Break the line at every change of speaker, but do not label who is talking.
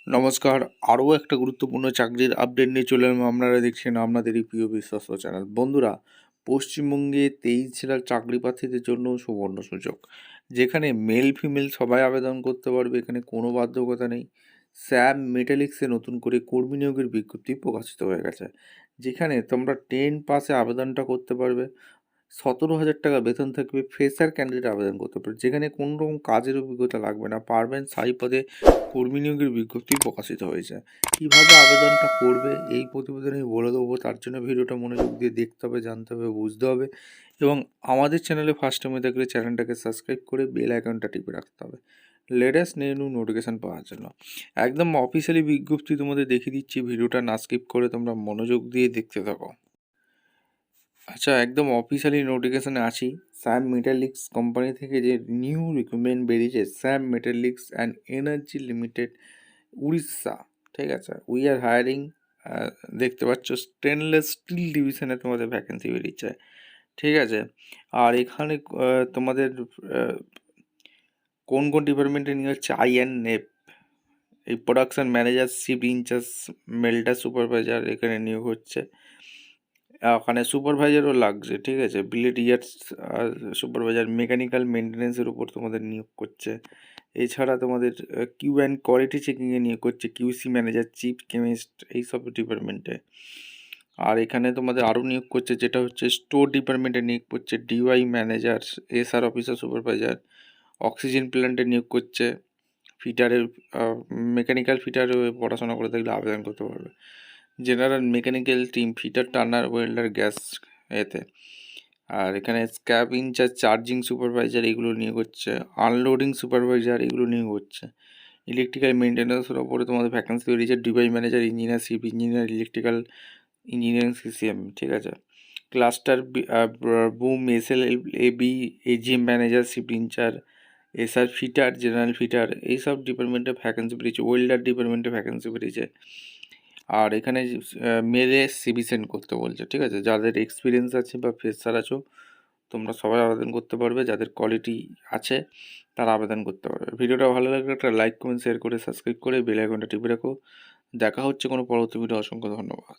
নমস্কার। আরও একটা গুরুত্বপূর্ণ চাকরির আপডেট নিয়ে চলে এলাম। আপনারা দেখছেন আপনাদেরই প্রিয় বিশ্বস্ত চ্যানেল। বন্ধুরা, পশ্চিমবঙ্গে 23 জেলার চাকরি প্রার্থীদের জন্য সুবর্ণ সুযোগ, যেখানে মেল ফিমেল সবাই আবেদন করতে পারবে। এখানে কোনো বাধ্যকতা নেই। স্যাম মেটালিক্সে নতুন করে কর্মী নিয়োগের বিজ্ঞপ্তি প্রকাশিত হয়ে গেছে, যেখানে তোমরা 10 পাসে আবেদনটা করতে পারবে। 17,000 টাকা বেতন থাকবে। ফ্রেশার ক্যান্ডিডেট আবেদন করতে পারবে, যেখানে কোনো রকম কাজের অভিজ্ঞতা লাগবে না। পারবেন স্থায়ী পদে কর্মী নিয়োগের বিজ্ঞপ্তি প্রকাশিত হয়েছে। কীভাবে আবেদনটা করবে এই প্রতিবেদনে বলে দেবো। তার জন্য ভিডিওটা মনোযোগ দিয়ে দেখতে হবে, জানতে হবে, বুঝতে হবে। এবং আমাদের চ্যানেলে ফার্স্ট টাইমে থাকলে চ্যানেলটাকে সাবস্ক্রাইব করে বেল আইকনটা টিপে রাখতে হবে লেটেস্ট নিউ নোটিফিকেশান পাওয়ার জন্য। একদম অফিসিয়ালি বিজ্ঞপ্তি তোমাদের দেখিয়ে দিচ্ছি, ভিডিওটা না স্কিপ করে তোমরা মনোযোগ দিয়ে দেখতে থাকো। আচ্ছা, একদম অফিসিয়ালি নোটিফিকেশানে আসি। স্যাম মেটালিক্স কোম্পানি থেকে যে নিউ রিক্রুটমেন্ট বেরিয়েছে, Sam metallics and energy limited, Orissa. ঠিক আছে, উই আর হায়ারিং। দেখতে পাচ্ছ স্টেনলেস স্টিল ডিভিশনে তোমাদের ভ্যাকেন্সি বেরিয়েছে। ঠিক আছে, আর এখানে তোমাদের কোন কোন ডিপার্টমেন্টে নিয়ে হচ্ছে INF, এই production manager, shift in-charge, melter supervisor এখানে নিয়োগ হচ্ছে। ওখানে সুপারভাইজারও লাগছে। ঠিক আছে, বিলেট ইয়ার্স সুপারভাইজার, মেকানিক্যাল মেনটেন্যান্সের উপর তোমাদের নিয়োগ করছে। এছাড়া তোমাদের কিউ অ্যান্ড কোয়ালিটি চেকিংয়ে নিয়োগ করছে, QC ম্যানেজার, চিফ কেমিস্ট, এইসব ডিপার্টমেন্টে। আর এখানে তোমাদের আরও নিয়োগ করছে, যেটা হচ্ছে স্টোর ডিপার্টমেন্টে নিয়োগ করছে, DY manager, SR officer supervisor. Oxygen প্ল্যান্টে নিয়োগ করছে, ফিটারের মেকানিক্যাল ফিটারে পড়াশোনা করে থাকলে আবেদন করতে পারবে। General mechanical team, fitter, turner, welder, gas এতে। আর এখানে স্ক্যাব ইনচার্জ, চার্জিং সুপারভাইজার এগুলো নিয়োগ হচ্ছে। আনলোডিং সুপারভাইজার এগুলো নিয়োগ হচ্ছে। ইলেকট্রিক্যাল মেনটেন্যান্সের ওপরে তোমাদের ভ্যাকেন্সি বেরিয়েছে, DY manager, engineer, ship engineer, electrical engineering, CCM। ঠিক আছে, cluster boom, SLAB, AGM manager, ship incharge, SR fitter, general fitter, এইসব ডিপার্টমেন্টে ভ্যাকেন্সি বেরিয়েছে। ওয়েল্ডার ডিপার্টমেন্টে ভ্যাকেন্সি বেরিয়েছে। আর এখানে মেলে CV সেন্ড করতে বলছে। ঠিক আছে, যাদের এক্সপিরিয়েন্স আছে বা ফ্রেশার আছো তোমরা সবাই আবেদন করতে পারবে। যাদের কোয়ালিটি আছে তারা আবেদন করতে পারবে। ভিডিওটা ভালো লাগলে একটা লাইক, কমেন্ট, শেয়ার করে সাবস্ক্রাইব করে বেল আইকনটা টিপে রাখো। দেখা হচ্ছে কোনো পরবর্তী ভিডিও। অসংখ্য ধন্যবাদ।